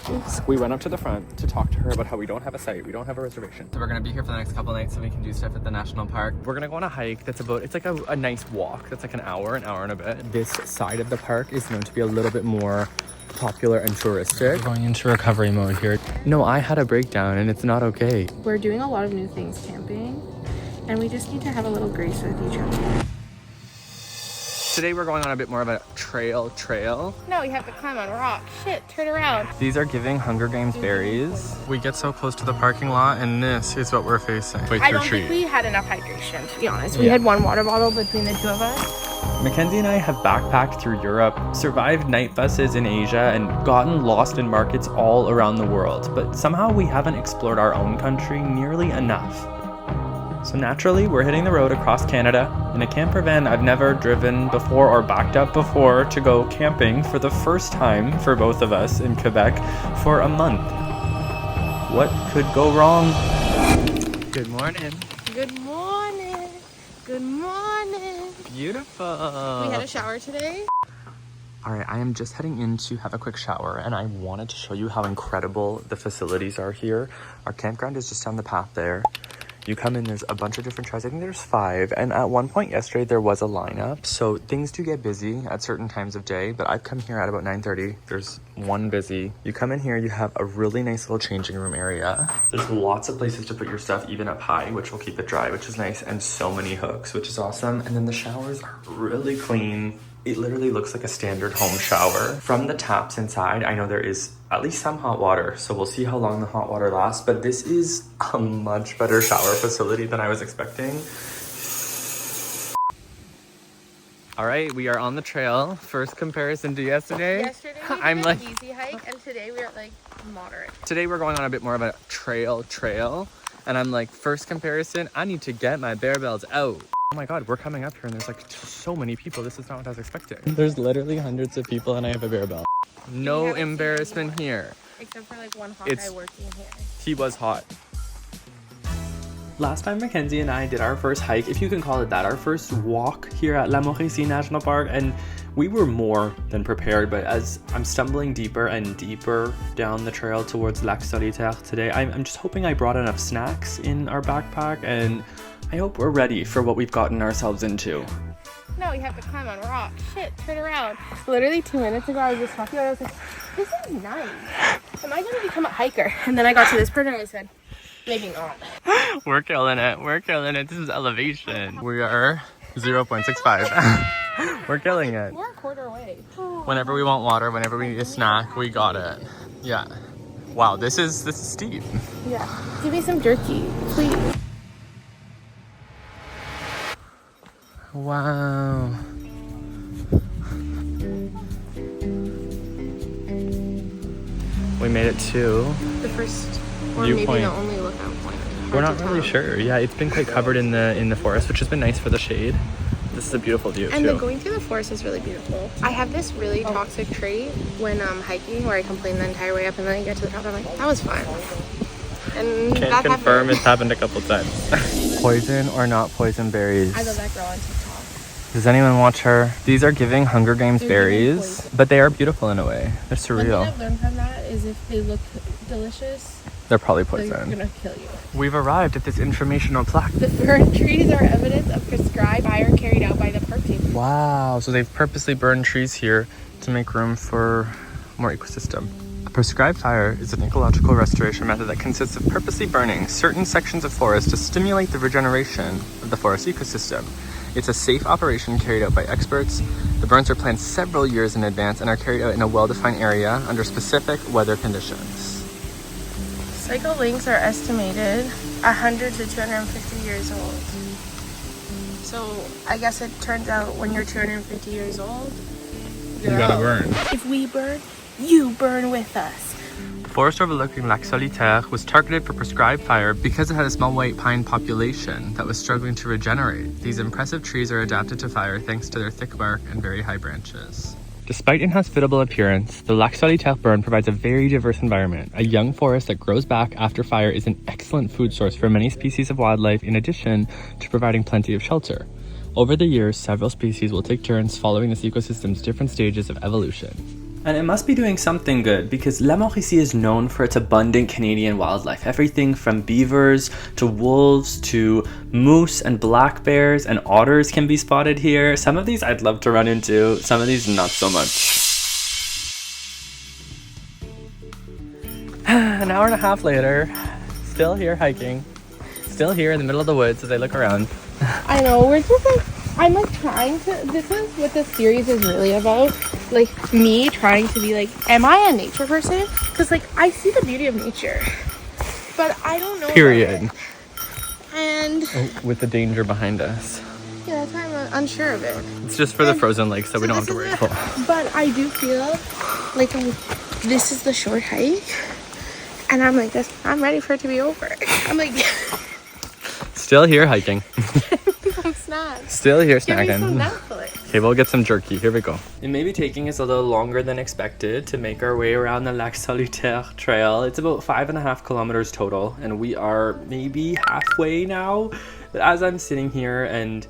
Oops. We went up to the front to talk to her about how we don't have a site, we don't have a reservation. So we're gonna be here for the next couple of nights so we can do stuff at the national park. We're gonna go on a hike that's about, it's like a nice walk that's like an hour and a bit. This side of the park is known to be a little bit more popular and touristic. We're going into recovery mode here. No, I had a breakdown and it's not okay. We're doing a lot of new things camping and we just need to have a little grace with each other. Today we're going on a bit more of a trail. No, you have to climb on rocks. Shit, turn around. These are giving Hunger Games berries. We get so close to the parking lot and this is what we're facing. I don't think we had enough hydration, to be honest. We had one water bottle between the two of us. Mackenzie and I have backpacked through Europe, survived night buses in Asia, and gotten lost in markets all around the world. But somehow we haven't explored our own country nearly enough. So naturally, we're hitting the road across Canada in a camper van I've never driven before or backed up before to go camping for the first time for both of us in Quebec for a month. What could go wrong? Good morning. Good morning. Good morning. Beautiful. We had a shower today. All right, I am just heading in to have a quick shower and I wanted to show you how incredible the facilities are here. Our campground is just down the path there. You come in, there's a bunch of different tries. I think there's 5. And at one point yesterday, there was a lineup. So things do get busy at certain times of day, but I've come here at about 9:30. There's one busy. You come in here, you have a really nice little changing room area. There's lots of places to put your stuff, even up high, which will keep it dry, which is nice. And so many hooks, which is awesome. And then the showers are really clean. It literally looks like a standard home shower. From the taps inside, I know there is at least some hot water, so we'll see how long the hot water lasts, but this is a much better shower facility than I was expecting. All right, we are on the trail. First comparison to yesterday. Yesterday we did an easy hike, and today we're like moderate. Today we're going on a bit more of a trail, and I'm like, first comparison, I need to get my bear bells out. Oh my god, we're coming up here and there's like so many people. This is not what I was expecting. There's literally hundreds of people and I have a bear bell. No embarrassment here. Except for like one hot guy working here. He was hot. Last time Mackenzie and I did our first hike, if you can call it that, our first walk here at Mauricie National Park, and we were more than prepared, but as I'm stumbling deeper and deeper down the trail towards Solitaire today, I'm just hoping I brought enough snacks in our backpack, and I hope we're ready for what we've gotten ourselves into. No, you have to climb on rocks. Shit, turn around. Literally 2 minutes ago, I was just talking about it. I was like, this is nice. Am I going to become a hiker? And then I got to this part and I said, maybe not. We're killing it. We're killing it. This is elevation. We are 0.65. We're killing it. We're a quarter away. Whenever we want water, whenever we need a snack, we got it. Yeah. Wow, this is steep. Yeah. Give me some jerky, please. Wow. We made it to the first, or Viewpoint. maybe the only lookout point. We're not really sure. Yeah, it's been quite covered in the forest, which has been nice for the shade. This is a beautiful view and too. Going through the forest is really beautiful. I have this really toxic trait when hiking where I complain the entire way up and then I get to the top and I'm like, that was fun. And Can't that confirm happened. It's happened a couple times. Poison or not poison berries? I love that girl on TikTok. Does anyone watch her? These are giving Hunger Games berries, but they are beautiful in a way. They're surreal. One thing I've learned from that is if they look delicious, they're probably they're poison. gonna kill you. We've arrived at this informational plaque. The fern trees are evidence of prescribed fire carried out by the park team. Wow, so they've purposely burned trees here to make room for more ecosystem. A prescribed fire is an ecological restoration method that consists of purposely burning certain sections of forest to stimulate the regeneration of the forest ecosystem. It's a safe operation carried out by experts. The burns are planned several years in advance and are carried out in a well-defined area under specific weather conditions. Cycle lynx are estimated 100 to 250 years old. So I guess it turns out when you're 250 years old, You gotta burn. If we burn, you burn with us. The forest overlooking Lac Solitaire was targeted for prescribed fire because it had a small white pine population that was struggling to regenerate. These impressive trees are adapted to fire thanks to their thick bark and very high branches. Despite inhospitable appearance, the Lac Solitaire burn provides a very diverse environment. A young forest that grows back after fire is an excellent food source for many species of wildlife in addition to providing plenty of shelter. Over the years, several species will take turns following this ecosystem's different stages of evolution. And it must be doing something good because La Mauricie is known for its abundant Canadian wildlife. Everything from beavers to wolves to moose and black bears and otters can be spotted here. Some of these I'd love to run into, some of these not so much. An hour and a half later, still here hiking. Still here in the middle of the woods as I look around. I know, we're just like, I'm like trying to, this is what this series is really about. Like me trying to be like, am I a nature person? Because like I see the beauty of nature, but I don't know. Period. And with the danger behind us. yeah, that's why I'm unsure of it. It's just for the frozen lake, so we don't have to worry. But I do feel like this is the short hike, and I'm like this. I'm ready for it to be over. I'm like. Still here hiking. Some snacks. Still here Give me snacking. some Netflix. Okay, we'll get some jerky. Here we go. It may be taking us a little longer than expected to make our way around the Lac Solitaire trail. It's about 5.5 kilometers total, and we are maybe halfway now. But as I'm sitting here and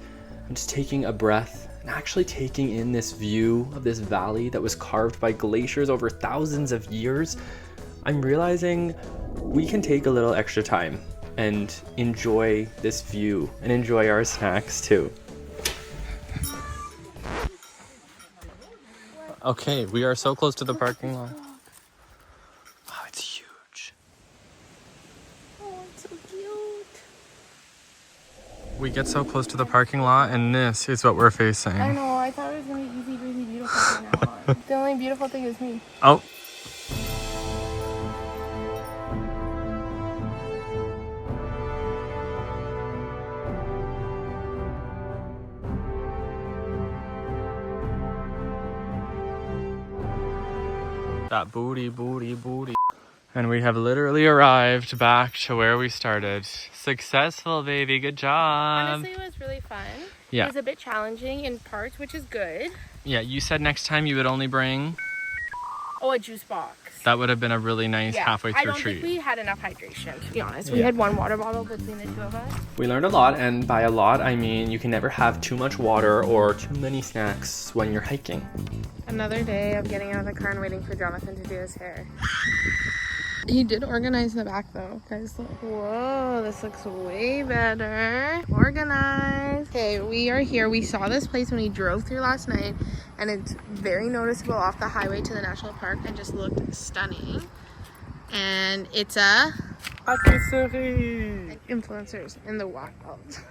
I'm just taking a breath and actually taking in this view of this valley that was carved by glaciers over thousands of years, I'm realizing we can take a little extra time and enjoy this view and enjoy our snacks too. Okay, we are so close to the parking lot. Wow, it's huge. Oh, it's so cute. We get so close to the parking lot and this is what we're facing. I know, I thought it was gonna be easy, breezy, beautiful from now on. The only beautiful thing is me. Oh. That booty. And we have literally arrived back to where we started. Successful, baby. Good job. Honestly, it was really fun. Yeah. It was a bit challenging in parts, which is good. Yeah, you said next time you would only bring... Oh, a juice box. That would have been a really nice halfway through I don't treat. think we had enough hydration, to be honest. We had one water bottle between the two of us. We learned a lot, and by a lot, I mean you can never have too much water or too many snacks when you're hiking. Another day of getting out of the car and waiting for Jonathan to do his hair. He did organize the back though. Guys, look. Whoa, this looks way better. Organized. Okay, we are here. We saw this place when we drove through last night, and it's very noticeable off the highway to the national park and just looked stunning. And it's a Patisserie! influencers in the wild.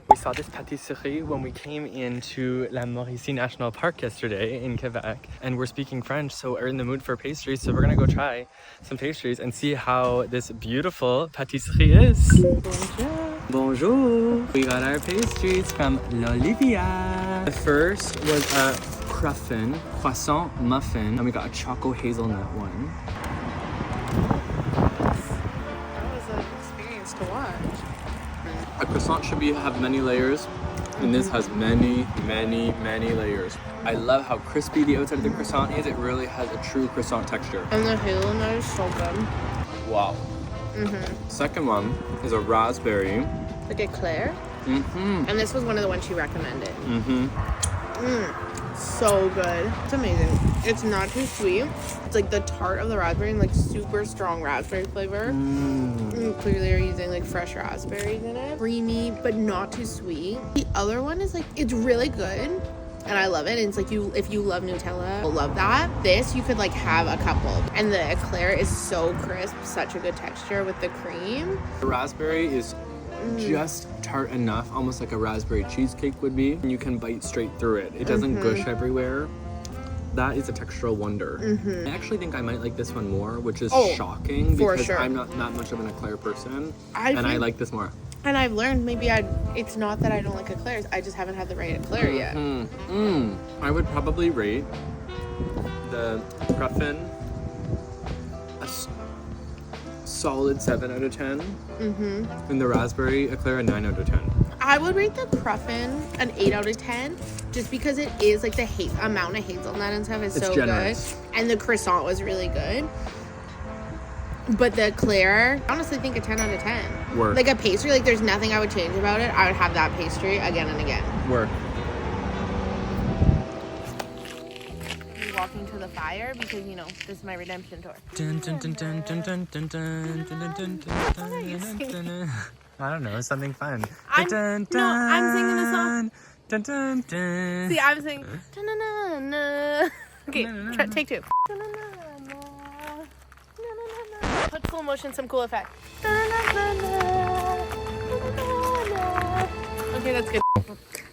We saw this patisserie when we came into La Mauricie National Park yesterday in Quebec, and we're speaking French, so we're in the mood for pastries, so we're gonna go try some pastries and see how this beautiful patisserie is. Bonjour. Bonjour! We got our pastries from L'Olivia. The first was a croissant muffin, and we got a choco hazelnut one. That was an experience to watch. A croissant should have many layers, and this has many layers. I love how crispy the outside of the croissant is. It really has a true croissant texture. And the hazelnut is so good. Wow. Second one is a raspberry. Like eclair. And this was one of the ones she recommended. So good. It's amazing. It's not too sweet. It's like the tart of the raspberry and like super strong raspberry flavor. Clearly are using like fresh raspberries in it. Creamy, but not too sweet. The other one is like, it's really good. And I love it. And it's like, if you love Nutella, you'll love that. This, you could like have a couple. And the eclair is so crisp. Such a good texture with the cream. The raspberry is just tart enough, almost like a raspberry cheesecake would be. And you can bite straight through it. It doesn't gush everywhere. That is a textural wonder. I actually think I might like this one more, which is shocking because I'm not much of an eclair person. I like this more. And I've learned it's not that I don't like eclairs, I just haven't had the right eclair yet. I would probably rate the Cruffin a solid 7 out of 10. And the raspberry eclair a 9 out of 10. I would rate the Cruffin an 8 out of 10 just because it is like the amount of hazelnut and stuff is so generous. Good. And the croissant was really good. But the eclair, I honestly think a 10 out of 10. Work. Like a pastry, like there's nothing I would change about it. I would have that pastry again and again. Work. Walking to the fire because, you know, this is my redemption tour. Dun, dun, dun, dun, dun, dun, dun, dun, dun, dun, dun, dun, dun. I don't know, something fun. I'm singing the song. Dun, dun, dun. See, I'm singing. "Ta-na-na-na." Okay, take two. Put slow motion, some cool effect. Okay, that's good.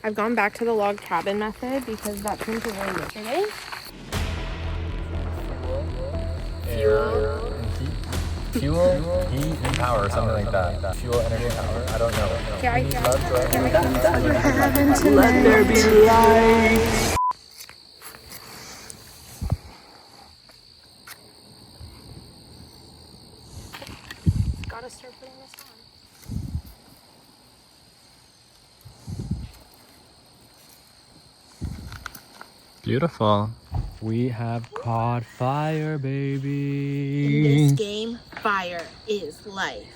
I've gone back to the log cabin method because that seemed to work yesterday. Fuel, heat, and power, something like that. Fuel, energy, power. I don't know. Let there be light. Gotta start putting this on. Beautiful. We have caught fire, baby. In this game, fire is life.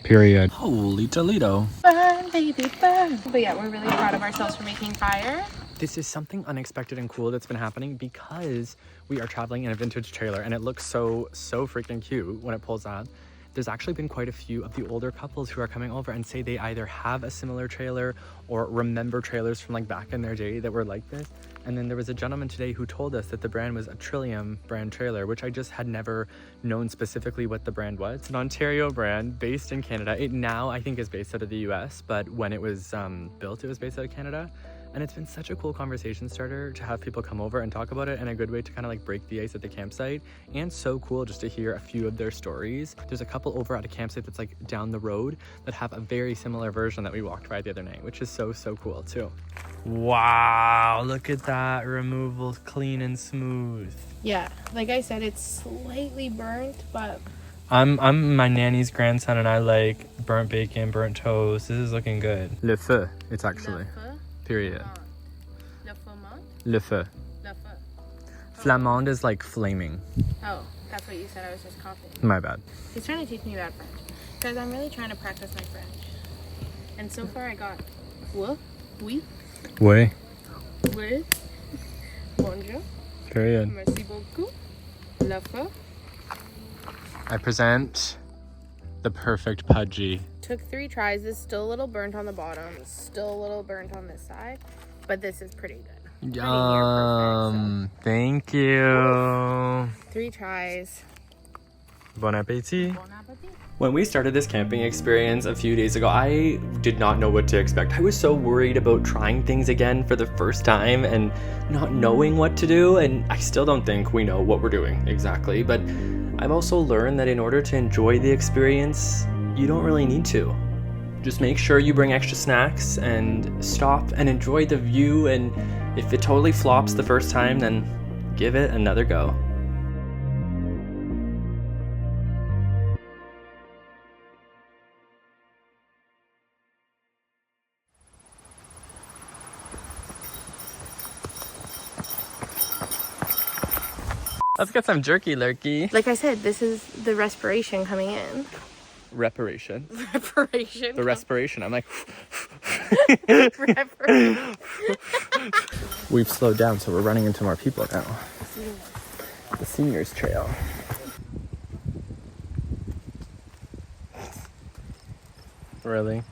Period. Holy Toledo. Burn, baby, burn. But yeah, we're really proud of ourselves for making fire. This is something unexpected and cool that's been happening because we are traveling in a vintage trailer and it looks so freaking cute when it pulls up. There's actually been quite a few of the older couples who are coming over and say they either have a similar trailer or remember trailers from like back in their day that were like this. And then there was a gentleman today who told us that the brand was a Trillium brand trailer, which I just had never known specifically what the brand was. It's an Ontario brand based in Canada. It now I think is based out of the US, but when it was built, it was based out of Canada. And it's been such a cool conversation starter to have people come over and talk about it, and a good way to kind of like break the ice at the campsite, and so cool just to hear a few of their stories. There's a couple over at a campsite that's like down the road that have a very similar version that we walked by the other night, which is so cool too. Wow, look at that removal, clean and smooth. Yeah, like I said, it's slightly burnt, but I'm my nanny's grandson and I like burnt bacon, burnt toast. This is looking good. Le feu, it's actually. Period. Le flamand? Le feu. Le feu. Flamand is like flaming. Oh, that's what you said. I was just copying. My bad. He's trying to teach me about French. Guys, I'm really trying to practice my French. And so far I got oui, oui, Oui. oui, bonjour, Period. merci beaucoup, le feu. I present the perfect pudgie. Took 3 tries. This is still a little burnt on the bottom. Still a little burnt on this side. But this is pretty good. Yum. Thank you. 3 tries. Bon appetit. Bon appetit. When we started this camping experience a few days ago, I did not know what to expect. I was so worried about trying things again for the first time and not knowing what to do, and I still don't think we know what we're doing exactly, but I've also learned that in order to enjoy the experience, you don't really need to. Just make sure you bring extra snacks and stop and enjoy the view, and if it totally flops the first time, then give it another go. Let's get some jerky lurkey. Like I said, this is the respiration coming in. Reparation. Reparation. The respiration. I'm like. Reparation. We've slowed down, so we're running into more people now. The seniors trail. Really?